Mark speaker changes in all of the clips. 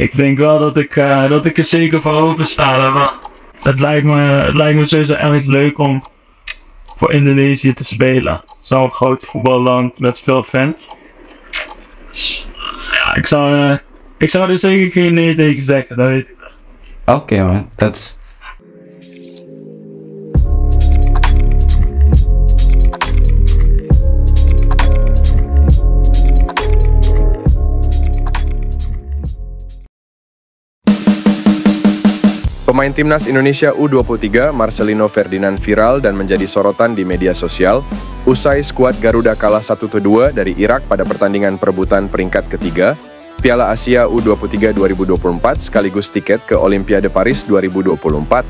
Speaker 1: Ik denk wel dat ik er zeker voor open sta. Maar het lijkt me sowieso erg leuk om voor Indonesië te spelen. Zo'n groot voetballand met veel fans. Dus, ja, ik zou er zeker geen nee tegen zeggen, dat weet ik wel.
Speaker 2: Oké, man, that's...
Speaker 3: Pemain timnas Indonesia U23, Marcelino Ferdinand viral dan menjadi sorotan di media sosial usai skuad Garuda kalah 1-2 dari Irak pada pertandingan perebutan peringkat ketiga Piala Asia U23 2024 sekaligus tiket ke Olimpiade Paris 2024.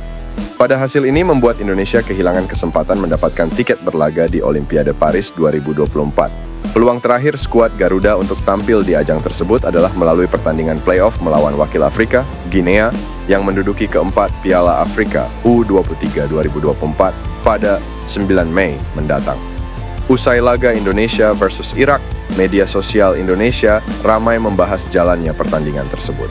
Speaker 3: Pada hasil ini membuat Indonesia kehilangan kesempatan mendapatkan tiket berlaga di Olimpiade Paris 2024. Peluang terakhir skuad Garuda untuk tampil di ajang tersebut adalah melalui pertandingan playoff melawan wakil Afrika, Guinea, yang menduduki keempat Piala Afrika U23 2024 pada 9 Mei mendatang. Usai laga Indonesia versus Irak, media sosial Indonesia ramai membahas jalannya pertandingan tersebut.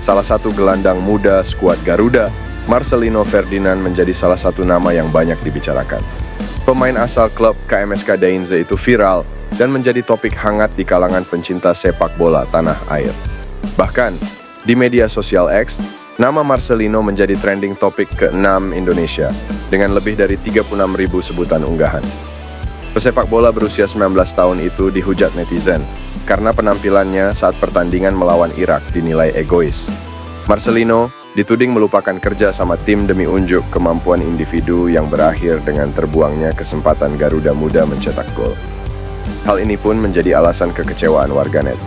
Speaker 3: Salah satu gelandang muda skuad Garuda, Marcelino Ferdinand menjadi salah satu nama yang banyak dibicarakan. Pemain asal klub KMSK Dainze itu viral dan menjadi topik hangat di kalangan pencinta sepak bola tanah air. Bahkan, di media sosial X, nama Marcelino menjadi trending topik ke-6 Indonesia dengan lebih dari 36.000 sebutan unggahan. Pesepak bola berusia 19 tahun itu dihujat netizen karena penampilannya saat pertandingan melawan Irak dinilai egois. Marcelino dituding melupakan kerja sama tim demi unjuk kemampuan individu yang berakhir dengan terbuangnya kesempatan Garuda muda mencetak gol. Hal ini pun menjadi alasan kekecewaan warganet.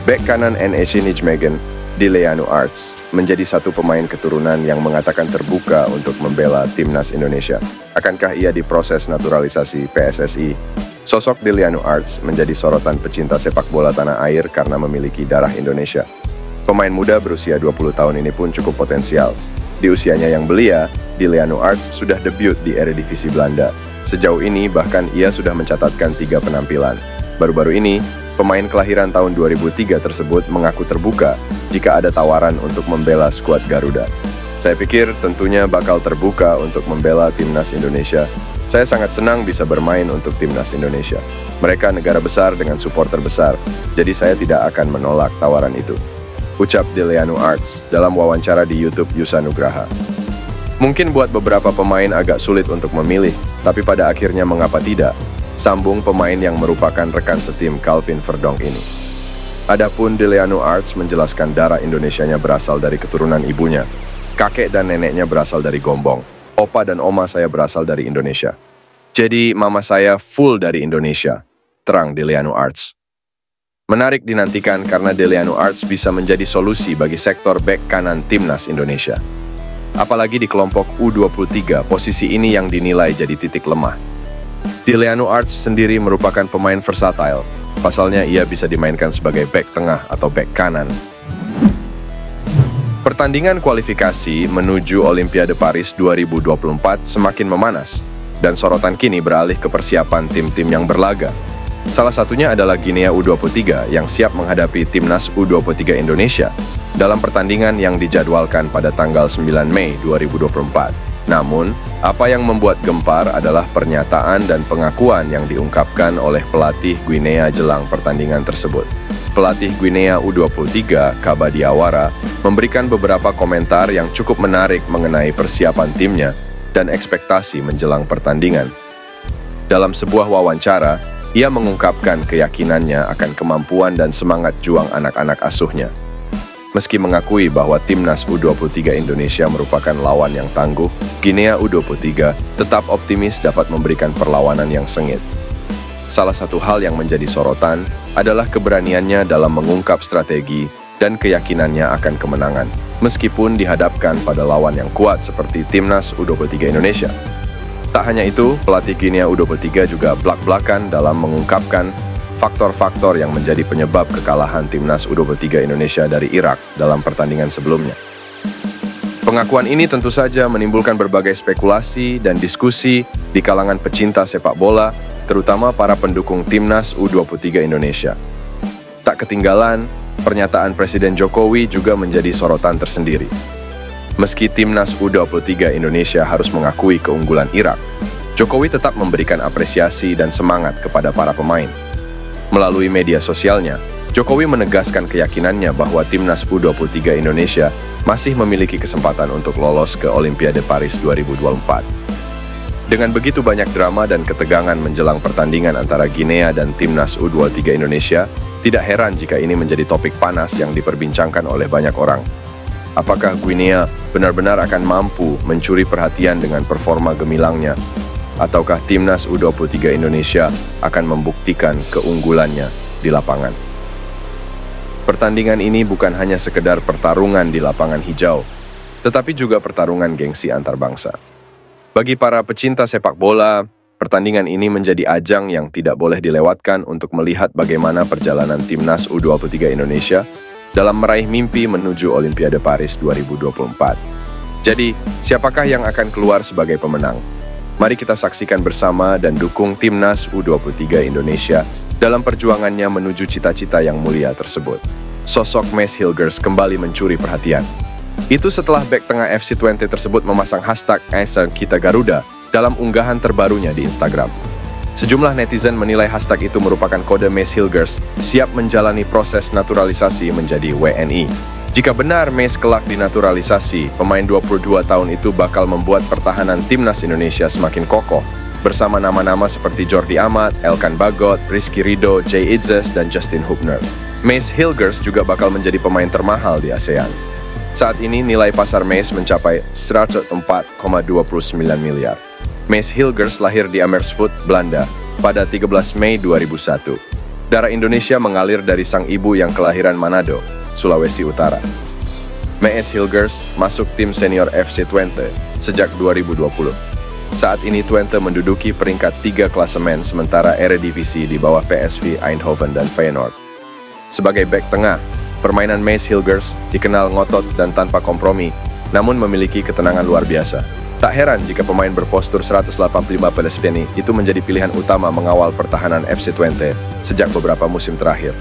Speaker 3: Bek kanan NEC Nijmegen, Dileanu Arts, menjadi satu pemain keturunan yang mengatakan terbuka untuk membela timnas Indonesia. Akankah ia diproses naturalisasi PSSI? Sosok Dileanu Arts menjadi sorotan pecinta sepak bola tanah air karena memiliki darah Indonesia. Pemain muda berusia 20 tahun ini pun cukup potensial. Di usianya yang belia, Dileanu Arts sudah debut di Eredivisie Belanda. Sejauh ini bahkan ia sudah mencatatkan 3 penampilan. Baru-baru ini, pemain kelahiran tahun 2003 tersebut mengaku terbuka jika ada tawaran untuk membela skuad Garuda. Saya pikir tentunya bakal terbuka untuk membela timnas Indonesia. Saya sangat senang bisa bermain untuk timnas Indonesia. Mereka negara besar dengan supporter besar, jadi saya tidak akan menolak tawaran itu. Ucap Dileanu Arts dalam wawancara di YouTube Yusa Nugraha. Mungkin buat beberapa pemain agak sulit untuk memilih, tapi pada akhirnya mengapa tidak? Sambung pemain yang merupakan rekan setim Calvin Verdonk ini. Adapun Dileanu Arts menjelaskan darah Indonesianya berasal dari keturunan ibunya. Kakek dan neneknya berasal dari Gombong. Opa dan oma saya berasal dari Indonesia. Jadi mama saya full dari Indonesia, terang Dileanu Arts. Menarik dinantikan karena Dileanu Arts bisa menjadi solusi bagi sektor bek kanan timnas Indonesia. Apalagi di kelompok U23, posisi ini yang dinilai jadi titik lemah. Dileanu Arts sendiri merupakan pemain versatile. Pasalnya ia bisa dimainkan sebagai bek tengah atau bek kanan. Pertandingan kualifikasi menuju Olimpiade Paris 2024 semakin memanas, dan sorotan kini beralih ke persiapan tim-tim yang berlaga. Salah satunya adalah Guinea U23 yang siap menghadapi timnas U23 Indonesia dalam pertandingan yang dijadwalkan pada tanggal 9 Mei 2024. Namun, apa yang membuat gempar adalah pernyataan dan pengakuan yang diungkapkan oleh pelatih Guinea jelang pertandingan tersebut. Pelatih Guinea U23, Kaba Diawara, memberikan beberapa komentar yang cukup menarik mengenai persiapan timnya dan ekspektasi menjelang pertandingan. Dalam sebuah wawancara, ia mengungkapkan keyakinannya akan kemampuan dan semangat juang anak-anak asuhnya. Meski mengakui bahwa timnas U23 Indonesia merupakan lawan yang tangguh, Guinea U23 tetap optimis dapat memberikan perlawanan yang sengit. Salah satu hal yang menjadi sorotan adalah keberaniannya dalam mengungkap strategi dan keyakinannya akan kemenangan, meskipun dihadapkan pada lawan yang kuat seperti timnas U23 Indonesia. Tak hanya itu, pelatih Guinea U23 juga blak-blakan dalam mengungkapkan faktor-faktor yang menjadi penyebab kekalahan timnas U23 Indonesia dari Irak dalam pertandingan sebelumnya. Pengakuan ini tentu saja menimbulkan berbagai spekulasi dan diskusi di kalangan pecinta sepak bola, terutama para pendukung timnas U23 Indonesia. Tak ketinggalan, pernyataan Presiden Jokowi juga menjadi sorotan tersendiri. Meski timnas U23 Indonesia harus mengakui keunggulan Irak, Jokowi tetap memberikan apresiasi dan semangat kepada para pemain. Melalui media sosialnya, Jokowi menegaskan keyakinannya bahwa timnas U23 Indonesia masih memiliki kesempatan untuk lolos ke Olimpiade Paris 2024. Dengan begitu banyak drama dan ketegangan menjelang pertandingan antara Guinea dan timnas U23 Indonesia, tidak heran jika ini menjadi topik panas yang diperbincangkan oleh banyak orang. Apakah Guinea benar-benar akan mampu mencuri perhatian dengan performa gemilangnya? Ataukah timnas U23 Indonesia akan membuktikan keunggulannya di lapangan? Pertandingan ini bukan hanya sekedar pertarungan di lapangan hijau, tetapi juga pertarungan gengsi antar bangsa. Bagi para pecinta sepak bola, pertandingan ini menjadi ajang yang tidak boleh dilewatkan untuk melihat bagaimana perjalanan timnas U23 Indonesia dalam meraih mimpi menuju Olimpiade Paris 2024. Jadi, siapakah yang akan keluar sebagai pemenang? Mari kita saksikan bersama dan dukung timnas U23 Indonesia dalam perjuangannya menuju cita-cita yang mulia tersebut. Sosok Mace Hilgers kembali mencuri perhatian. Itu setelah bek tengah FC Twente tersebut memasang hashtag #KitaGaruda dalam unggahan terbarunya di Instagram. Sejumlah netizen menilai hashtag itu merupakan kode Mace Hilgers siap menjalani proses naturalisasi menjadi WNI. Jika benar Mace kelak dinaturalisasi, pemain 22 tahun itu bakal membuat pertahanan timnas Indonesia semakin kokoh, bersama nama-nama seperti Jordi Amat, Elkan Bagot, Rizky Ridho, Jay Itzes, dan Justin Hubner. Mace Hilgers juga bakal menjadi pemain termahal di ASEAN. Saat ini nilai pasar Mace mencapai 104,29 miliar. Mace Hilgers lahir di Amersfoort, Belanda, pada 13 Mei 2001. Darah Indonesia mengalir dari sang ibu yang kelahiran Manado, Sulawesi Utara. Mace Hilgers masuk tim senior FC Twente sejak 2020. Saat ini Twente menduduki peringkat 3 klasemen sementara Eredivisie di bawah PSV Eindhoven dan Feyenoord. Sebagai bek tengah, permainan Mace Hilgers dikenal ngotot dan tanpa kompromi, namun memiliki ketenangan luar biasa. Tak heran jika pemain berpostur 185 Palestini itu menjadi pilihan utama mengawal pertahanan FC Twente sejak beberapa musim terakhir.